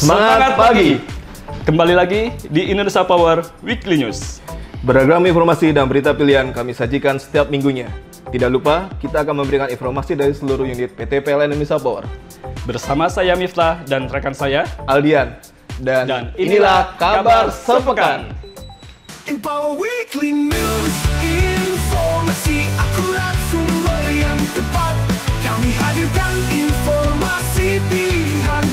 Semangat pagi! Kembali lagi di Indonesia Power Weekly News. Beragam informasi dan berita pilihan kami sajikan setiap minggunya. Tidak lupa, kita akan memberikan informasi dari seluruh unit PT PLN Indonesia Power. Bersama saya Miftah dan rekan saya Aldian. Dan inilah kabar sepekan. Info Weekly News, informasi akurat, sumber yang tepat. Kami hadirkan informasi pilihan.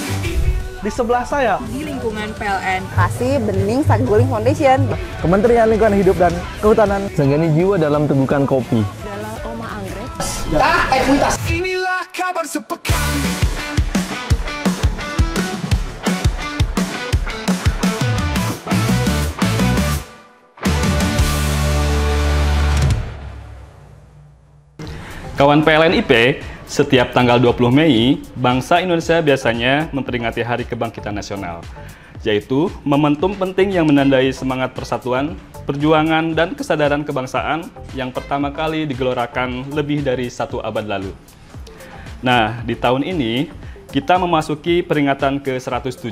Di sebelah saya, di lingkungan PLN, Kasih Bening Saguling Foundation, Kementerian Lingkungan Hidup dan Kehutanan, Senggani Jiwa dalam Tegukan Kopi, adalah Oma Anggrek. Inilah kabar sepekan. kawan PLN IP, setiap tanggal 20 Mei, bangsa Indonesia biasanya memperingati Hari Kebangkitan Nasional, yaitu momentum penting yang menandai semangat persatuan, perjuangan, dan kesadaran kebangsaan yang pertama kali digelorakan lebih dari 1 abad lalu. Nah, di tahun ini, kita memasuki peringatan ke-117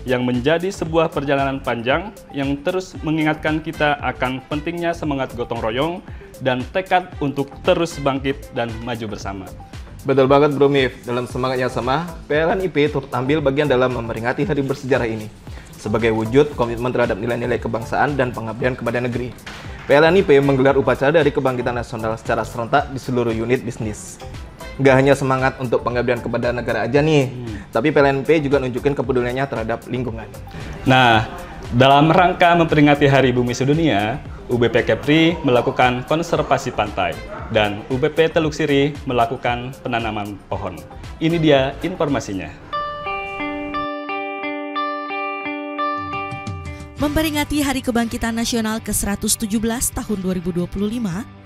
yang menjadi sebuah perjalanan panjang yang terus mengingatkan kita akan pentingnya semangat gotong royong dan tekad untuk terus bangkit dan maju bersama. Betul banget Bro Mif, dalam semangat yang sama, PLN IP turut ambil bagian dalam memperingati hari bersejarah ini sebagai wujud komitmen terhadap nilai-nilai kebangsaan dan pengabdian kepada negeri. PLN IP menggelar upacara Hari Kebangkitan Nasional secara serentak di seluruh unit bisnis. Nggak hanya semangat untuk pengabdian kepada negara aja nih, tapi PLN IP juga nunjukin kepeduliannya terhadap lingkungan. Nah, dalam rangka memperingati Hari Bumi Sedunia, UBP Kepri melakukan konservasi pantai dan UBP Teluk Sirih melakukan penanaman pohon. Ini dia informasinya. memperingati Hari Kebangkitan Nasional ke-117 tahun 2025,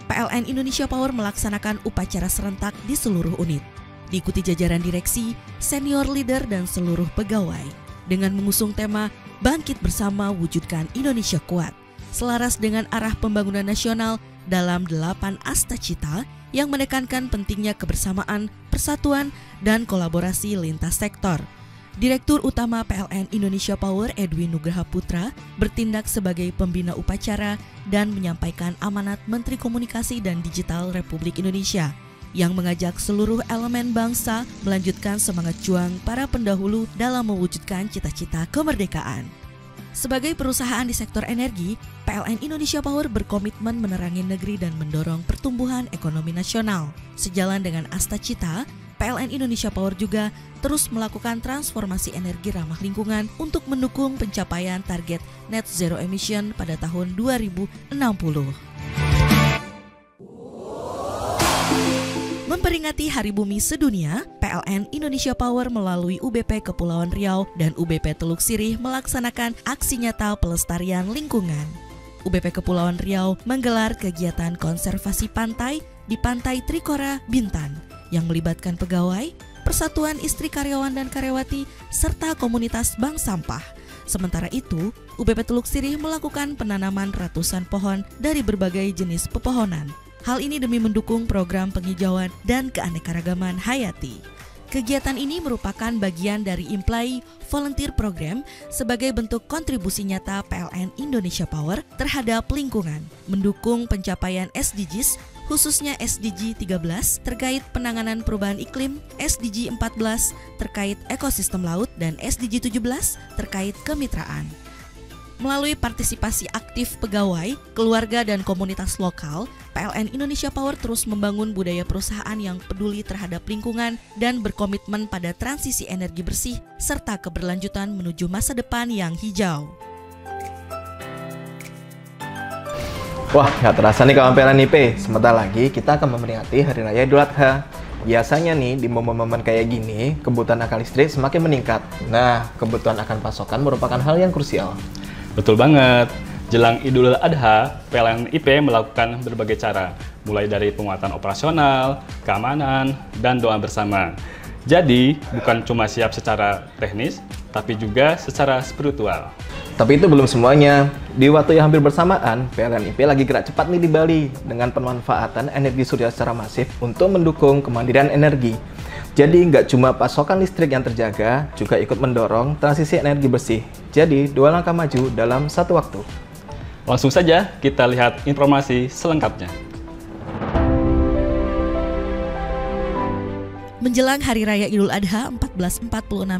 PLN Indonesia Power melaksanakan upacara serentak di seluruh unit. Diikuti jajaran direksi, senior leader, dan seluruh pegawai dengan mengusung tema Bangkit Bersama Wujudkan Indonesia Kuat, selaras dengan arah pembangunan nasional dalam 8 Astacita yang menekankan pentingnya kebersamaan, persatuan, dan kolaborasi lintas sektor. Direktur Utama PLN Indonesia Power Edwin Nugraha Putra bertindak sebagai pembina upacara dan menyampaikan amanat Menteri Komunikasi dan Digital Republik Indonesia yang mengajak seluruh elemen bangsa melanjutkan semangat juang para pendahulu dalam mewujudkan cita-cita kemerdekaan. Sebagai perusahaan di sektor energi, PLN Indonesia Power berkomitmen menerangi negeri dan mendorong pertumbuhan ekonomi nasional. Sejalan dengan Astacita, PLN Indonesia Power juga terus melakukan transformasi energi ramah lingkungan untuk mendukung pencapaian target net zero emission pada tahun 2060. Memperingati Hari Bumi Sedunia, PLN Indonesia Power melalui UBP Kepulauan Riau dan UBP Teluk Sirih melaksanakan aksi nyata pelestarian lingkungan. UBP Kepulauan Riau menggelar kegiatan konservasi pantai di Pantai Trikora, Bintan, yang melibatkan pegawai, persatuan istri karyawan dan karyawati, serta komunitas bank sampah. Sementara itu, UBP Teluk Sirih melakukan penanaman ratusan pohon dari berbagai jenis pepohonan. Hal ini demi mendukung program penghijauan dan keanekaragaman hayati. Kegiatan ini merupakan bagian dari Employee Volunteer Program sebagai bentuk kontribusi nyata PLN Indonesia Power terhadap lingkungan, mendukung pencapaian SDGs, khususnya SDG 13 terkait penanganan perubahan iklim, SDG 14 terkait ekosistem laut, dan SDG 17 terkait kemitraan. Melalui partisipasi aktif pegawai, keluarga, dan komunitas lokal, PLN Indonesia Power terus membangun budaya perusahaan yang peduli terhadap lingkungan dan berkomitmen pada transisi energi bersih serta keberlanjutan menuju masa depan yang hijau. Wah, nggak terasa nih kawan PLN IP, sebentar lagi kita akan memperingati Hari Raya Idul Adha. Biasanya nih, di momen-momen kayak gini, kebutuhan akan listrik semakin meningkat. Nah, kebutuhan akan pasokan merupakan hal yang krusial. Betul banget. Jelang Idul Adha, PLN IP melakukan berbagai cara, mulai dari penguatan operasional, keamanan, dan doa bersama. Jadi, bukan cuma siap secara teknis, tapi juga secara spiritual. Tapi itu belum semuanya. Di waktu yang hampir bersamaan, PLN IP lagi gerak cepat nih di Bali dengan pemanfaatan energi surya secara masif untuk mendukung kemandirian energi. Jadi nggak cuma pasokan listrik yang terjaga, juga ikut mendorong transisi energi bersih. Jadi 2 langkah maju dalam satu waktu. Langsung saja kita lihat informasi selengkapnya. Menjelang Hari Raya Idul Adha 1446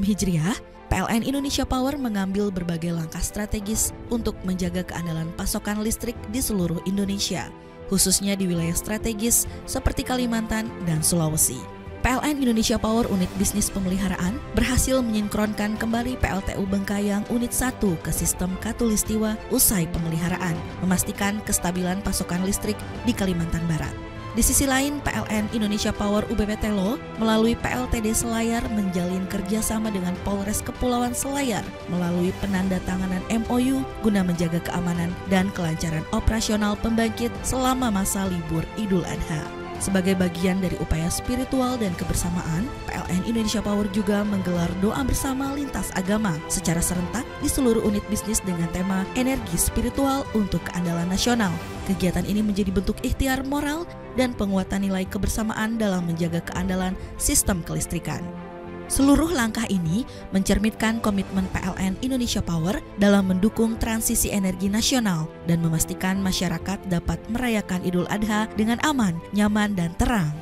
Hijriah, PLN Indonesia Power mengambil berbagai langkah strategis untuk menjaga keandalan pasokan listrik di seluruh Indonesia, khususnya di wilayah strategis seperti Kalimantan dan Sulawesi. PLN Indonesia Power Unit Bisnis Pemeliharaan berhasil menyinkronkan kembali PLTU Bengkayang Unit 1 ke sistem Katulistiwa usai pemeliharaan, memastikan kestabilan pasokan listrik di Kalimantan Barat. Di sisi lain, PLN Indonesia Power UBP Telo melalui PLTD Selayar menjalin kerjasama dengan Polres Kepulauan Selayar melalui penandatanganan MOU guna menjaga keamanan dan kelancaran operasional pembangkit selama masa libur Idul Adha. Sebagai bagian dari upaya spiritual dan kebersamaan, PLN Indonesia Power juga menggelar doa bersama lintas agama secara serentak di seluruh unit bisnis dengan tema Energi Spiritual untuk Keandalan Nasional. Kegiatan ini menjadi bentuk ikhtiar moral dan penguatan nilai kebersamaan dalam menjaga keandalan sistem kelistrikan. Seluruh langkah ini mencerminkan komitmen PLN Indonesia Power dalam mendukung transisi energi nasional dan memastikan masyarakat dapat merayakan Idul Adha dengan aman, nyaman, dan terang.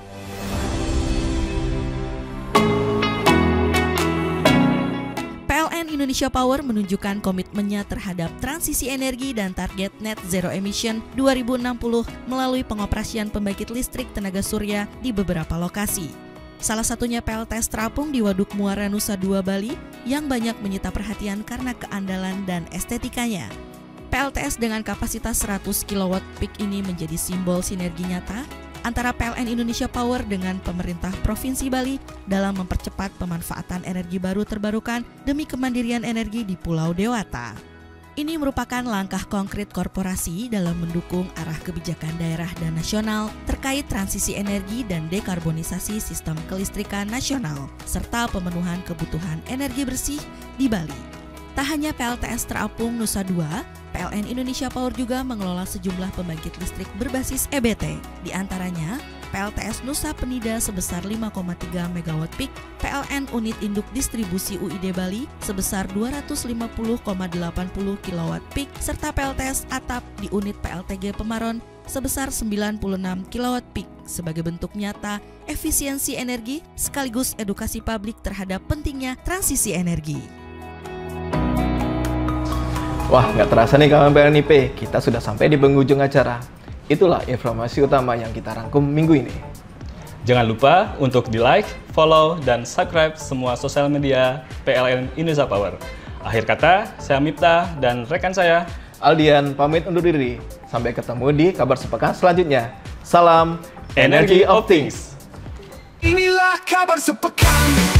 PLN Indonesia Power menunjukkan komitmennya terhadap transisi energi dan target net zero emission 2060 melalui pengoperasian pembangkit listrik tenaga surya di beberapa lokasi. Salah satunya PLTS terapung di Waduk Muara Nusa Dua Bali yang banyak menyita perhatian karena keandalan dan estetikanya. PLTS dengan kapasitas 100 kW peak ini menjadi simbol sinergi nyata antara PLN Indonesia Power dengan pemerintah Provinsi Bali dalam mempercepat pemanfaatan energi baru terbarukan demi kemandirian energi di Pulau Dewata. Ini merupakan langkah konkret korporasi dalam mendukung arah kebijakan daerah dan nasional terkait transisi energi dan dekarbonisasi sistem kelistrikan nasional, serta pemenuhan kebutuhan energi bersih di Bali. Tak hanya PLTS terapung Nusa Dua, PLN Indonesia Power juga mengelola sejumlah pembangkit listrik berbasis EBT, di antaranya PLTS Nusa Penida sebesar 5,3 MW peak, PLN Unit Induk Distribusi UID Bali sebesar 250,80 kW peak, serta PLTS Atap di unit PLTG Pemaron sebesar 96 kW peak sebagai bentuk nyata efisiensi energi sekaligus edukasi publik terhadap pentingnya transisi energi. Wah, nggak terasa nih kawan PLN IP, kita sudah sampai di penghujung acara. Itulah informasi utama yang kita rangkum minggu ini. Jangan lupa untuk di-like, follow, dan subscribe semua sosial media PLN Indonesia Power. Akhir kata, saya Miftah dan rekan saya Aldian pamit undur diri. Sampai ketemu di kabar sepekan selanjutnya. Salam Energy of Things. Inilah kabar sepekan.